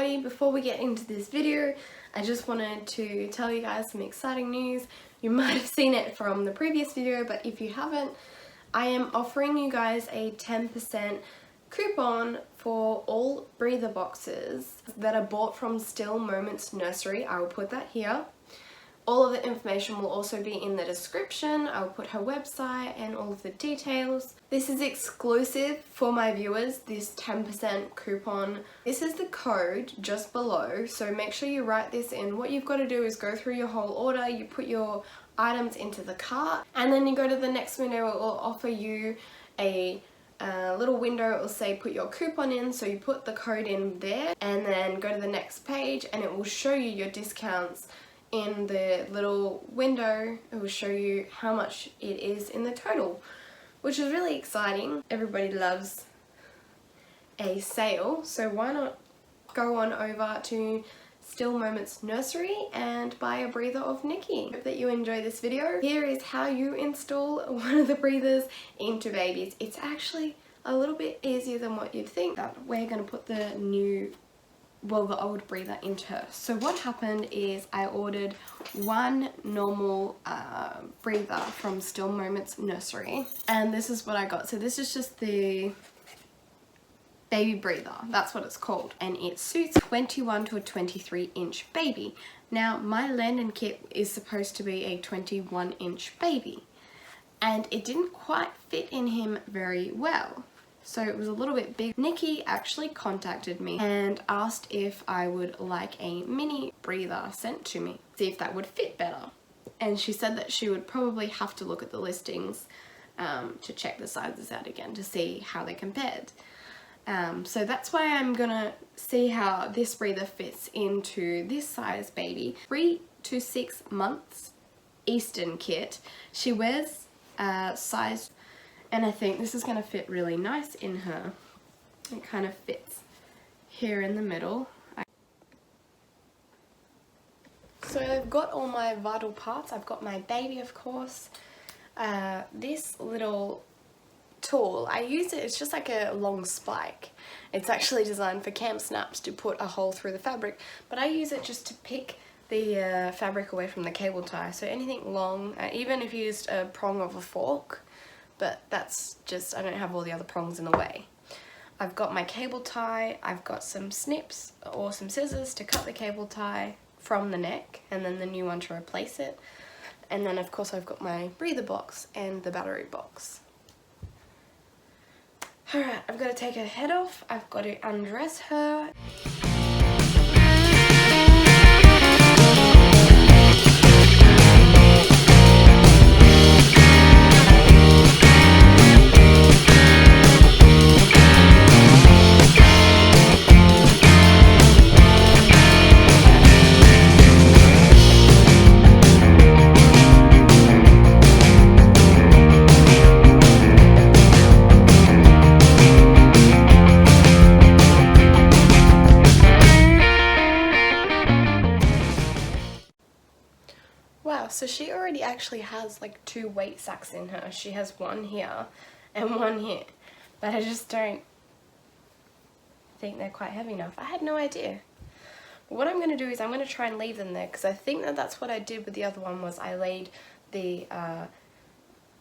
everybody, before we get into this video, I just wanted to tell you guys some exciting news. You might have seen it from the previous video, but if you haven't, I am offering you guys a 10% coupon for all breather boxes that are bought from Still Moments Nursery. I will put that here. All of the information will also be in the description. I'll put her website and all of the details. This is exclusive for my viewers, this 10% coupon. This is the code just below, so make sure you write this in. What you've got to do is go through your whole order, you put your items into the cart, and then you go to the next window. It will offer you a little window. It will say put your coupon in, so you put the code in there and then go to the next page and it will show you your discounts. In the little window, it will show you how much it is in the total, which is really exciting. Everybody loves a sale, so why not go on over to Still Moments Nursery and buy a breather of Nikki. Hope that you enjoy this video. Here is how you install one of the breathers into babies. It's actually a little bit easier than what you'd think. We're going to put the old breather into her. So what happened is I ordered one normal breather from Still Moments Nursery, and this is what I got. So this is just the baby breather, that's what it's called, and it suits 21 to a 23 inch baby. Now my Landon kit is supposed to be a 21 inch baby, and it didn't quite fit in him very well. So it was a little bit big. Nikki actually contacted me and asked if I would like a mini breather sent to me, see if that would fit better. And she said that she would probably have to look at the listings to check the sizes out again to see how they compared. So that's why I'm gonna see how this breather fits into this size baby. 3 to 6 months Eastern kit. She wears size, and I think this is going to fit really nice in her. It kind of fits here in the middle. So I've got all my vital parts. I've got my baby, of course. This little tool, I use it, it's just like a long spike. It's actually designed for camp snaps to put a hole through the fabric, but I use it just to pick the fabric away from the cable tie. So anything long, even if you used a prong of a fork, but that's just, I don't have all the other prongs in the way. I've got my cable tie, I've got some snips or some scissors to cut the cable tie from the neck, and then the new one to replace it. And then of course I've got my breather box and the battery box. Alright, I've got to take her head off, I've got to undress her. Wow, so she already actually has like 2 weight sacks in her. She has one here and one here, but I just don't think they're quite heavy enough. I had no idea. But what I'm going to do is I'm going to try and leave them there, because I think that that's what I did with the other one, was I laid the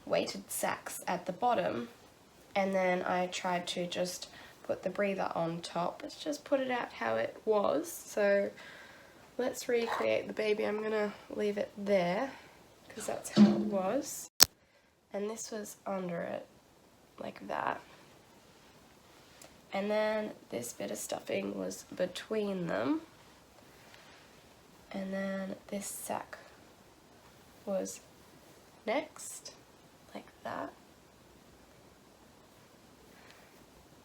weighted sacks at the bottom, and then I tried to just put the breather on top. Let's just put it out how it was. So let's recreate the baby. I'm gonna leave it there because that's how it was. And this was under it, like that. And then this bit of stuffing was between them. And then this sack was next, like that.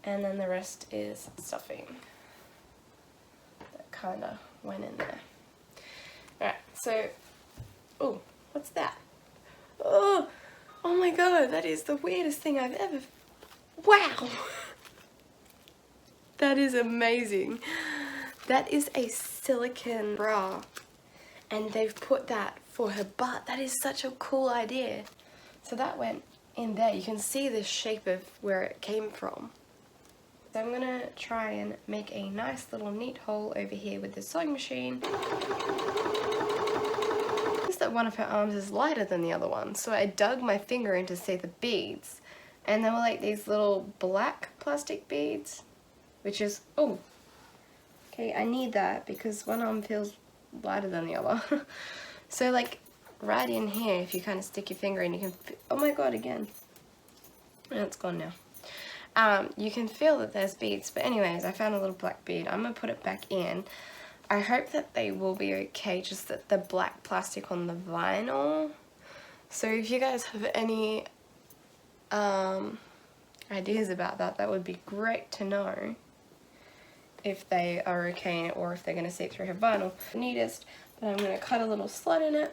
And then the rest is stuffing. That kinda went in there. Alright, so, oh, what's that? Oh my god, that is the weirdest thing I've ever, wow! That is amazing. That is a silicone bra, and they've put that for her butt. That is such a cool idea. So that went in there. You can see the shape of where it came from. So I'm gonna try and make a nice little neat hole over here with the sewing machine. Notice that one of her arms is lighter than the other one, so I dug my finger in to see the beads, and they were like these little black plastic beads, which is, oh, okay, I need that because one arm feels lighter than the other. So like right in here, if you kind of stick your finger in, you can, oh my god, again. And it's gone now. You can feel that there's beads, but anyways, I found a little black bead. I'm gonna put it back in. I hope that they will be okay, just that the black plastic on the vinyl. So if you guys have any ideas about that, that would be great to know. If they are okay or if they're gonna seep through her vinyl. Neatest, but I'm gonna cut a little slit in it.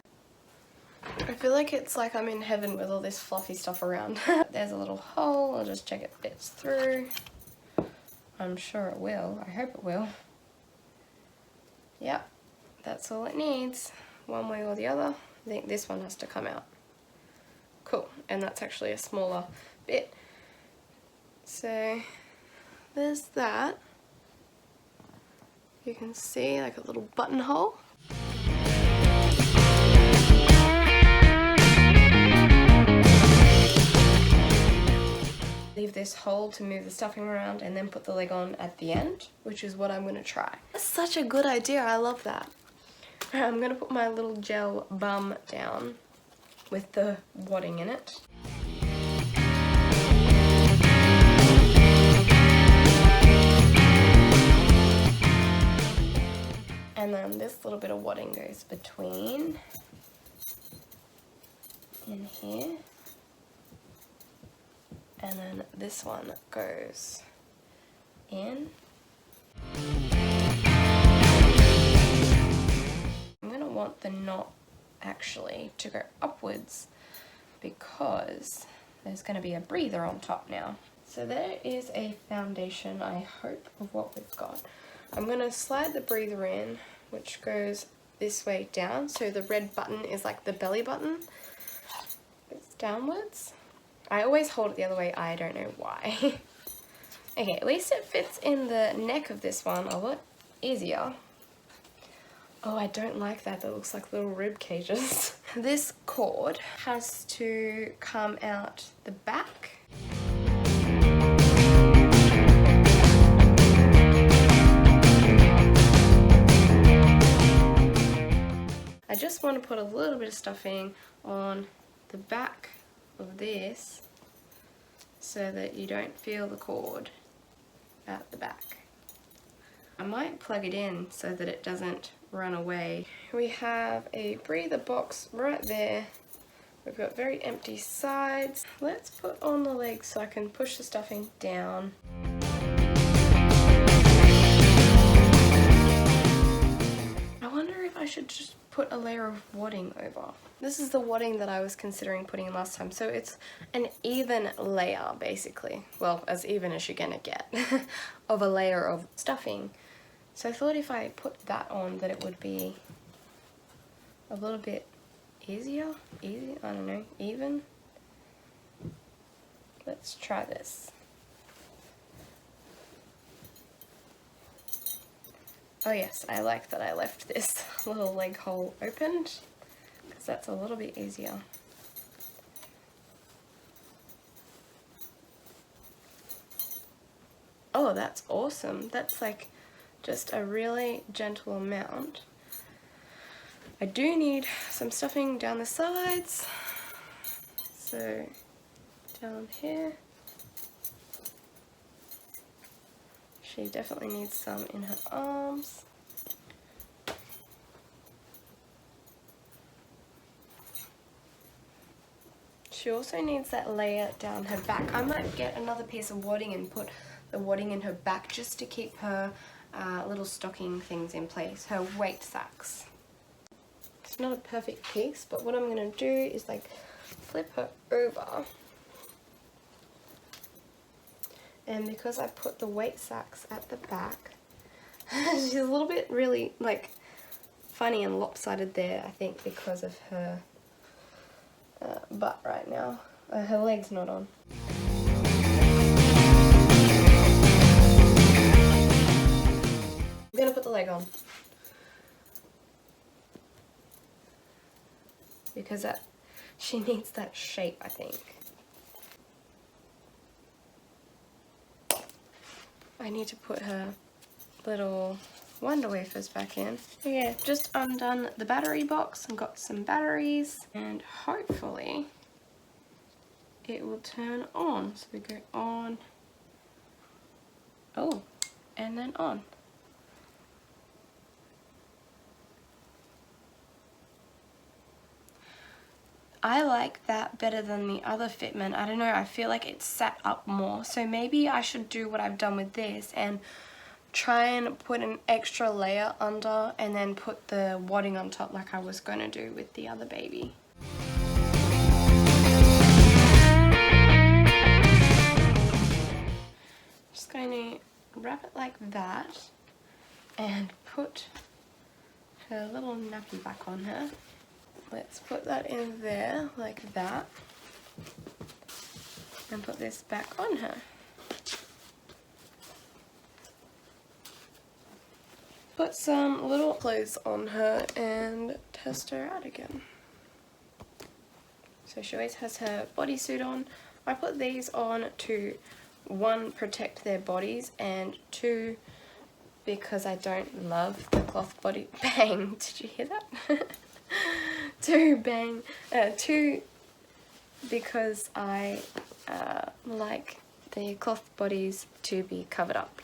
I feel like it's like I'm in heaven with all this fluffy stuff around. There's a little hole, I'll just check it fits through. I'm sure it will, I hope it will. Yep, that's all it needs, one way or the other. I think this one has to come out. Cool, and that's actually a smaller bit. So, there's that. You can see like a little buttonhole. Leave this hole to move the stuffing around and then put the leg on at the end, which is what I'm going to try. That's such a good idea, I love that. Right, I'm going to put my little gel bum down with the wadding in it. And then this little bit of wadding goes between in here. And then this one goes in. I'm going to want the knot actually to go upwards because there's going to be a breather on top now. So there is a foundation, I hope, of what we've got. I'm going to slide the breather in, which goes this way down. So the red button is like the belly button. It's downwards. I always hold it the other way, I don't know why. Okay, at least it fits in the neck of this one a lot easier. Oh, I don't like that, that looks like little rib cages. This cord has to come out the back. I just want to put a little bit of stuffing on the back of this so that you don't feel the cord at the back. I might plug it in so that it doesn't run away. We have a breather box right there. We've got very empty sides. Let's put on the legs so I can push the stuffing down. I wonder if I should just put a layer of wadding over. This is the wadding that I was considering putting in last time, so it's an even layer basically, well, as even as you're gonna get of a layer of stuffing. So I thought if I put that on that it would be a little bit easier, I don't know, even. Let's try this. Oh yes, I like that I left this little leg hole opened, because that's a little bit easier. Oh, that's awesome. That's like just a really gentle amount. I do need some stuffing down the sides, so down here. She definitely needs some in her arms. She also needs that layer down her back. I might get another piece of wadding and put the wadding in her back just to keep her little stocking things in place, her weight sacks. It's not a perfect piece, but what I'm going to do is like flip her over. And because I put the weight sacks at the back, she's a little bit really like funny and lopsided there, I think, because of her butt right now. Her leg's not on. I'm gonna put the leg on because she needs that shape, I think. I need to put her little Wonder Wafers back in. Yeah, just undone the battery box and got some batteries, and hopefully it will turn on. So we go on, oh, and then on. I like that better than the other fitment. I don't know, I feel like it's sat up more. So maybe I should do what I've done with this and try and put an extra layer under and then put the wadding on top like I was going to do with the other baby. Just going to wrap it like that and put her little nappy back on her. Let's put that in there like that and put this back on her. Put some little clothes on her and test her out again. So she always has her bodysuit on. I put these on to, 1, protect their bodies, and 2, because I don't love the cloth body. Bang! Did you hear that? 2, because I like the cloth bodies to be covered up.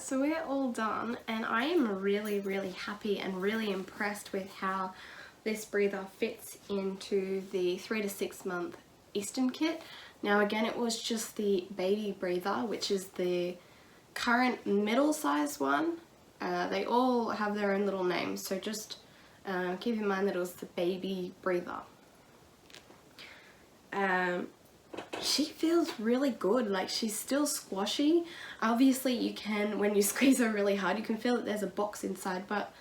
So we're all done, and I am really happy and really impressed with how this breather fits into the 3 to 6 month Eastern kit. Now again, it was just the baby breather, which is the current middle size one. They all have their own little names, so just keep in mind that it was the baby breather. She feels really good. Like, she's still squashy. Obviously you can, when you squeeze her really hard, you can feel that there's a box inside, but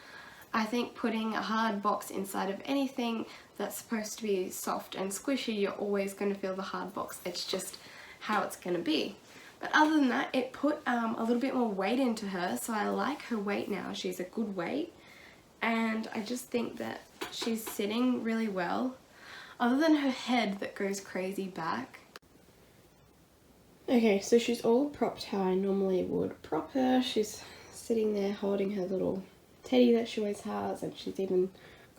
I think putting a hard box inside of anything that's supposed to be soft and squishy, you're always going to feel the hard box. It's just how it's going to be. But other than that, it put a little bit more weight into her, so I like her weight now. She's a good weight, and I just think that she's sitting really well, other than her head that goes crazy back. Okay, so she's all propped how I normally would prop her. She's sitting there holding her little teddy that she always has, and she's even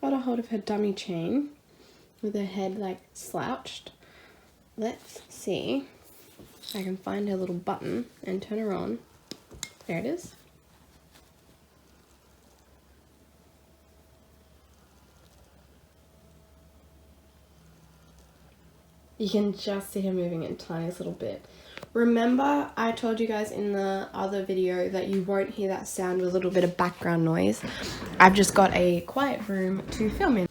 got a hold of her dummy chain with her head like slouched. Let's see if I can find her little button and turn her on. There it is. You can just see her moving in a tiniest little bit. Remember, I told you guys in the other video that you won't hear that sound with a little bit of background noise. I've just got a quiet room to film in.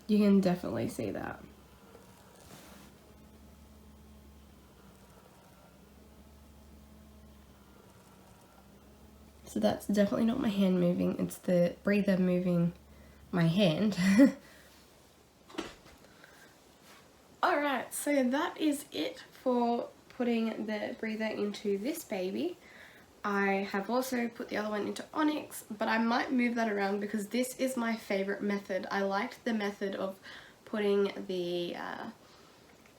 You can definitely see that. So that's definitely not my hand moving, it's the breather moving my hand. Alright, so that is it for putting the breather into this baby. I have also put the other one into Onyx, but I might move that around because this is my favourite method. I liked the method of putting the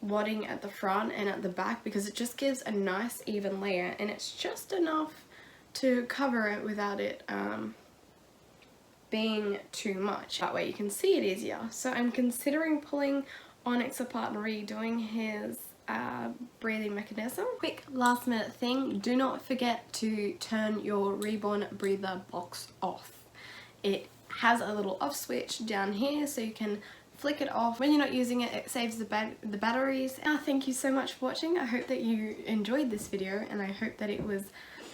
wadding at the front and at the back because it just gives a nice even layer, and it's just enough to cover it without it being too much. That way you can see it easier. So I'm considering pulling Onyx apart and redoing his breathing mechanism. Quick last minute thing, do not forget to turn your Reborn breather box off. It has a little off switch down here so you can flick it off. When you're not using it, it saves the batteries. Thank you so much for watching. I hope that you enjoyed this video and I hope that it was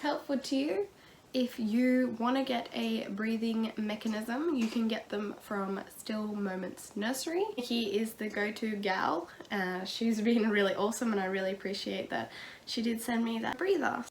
helpful to you. If you want to get a breathing mechanism, you can get them from Still Moments Nursery. He is the go-to gal. She's been really awesome and I really appreciate that she did send me that breather.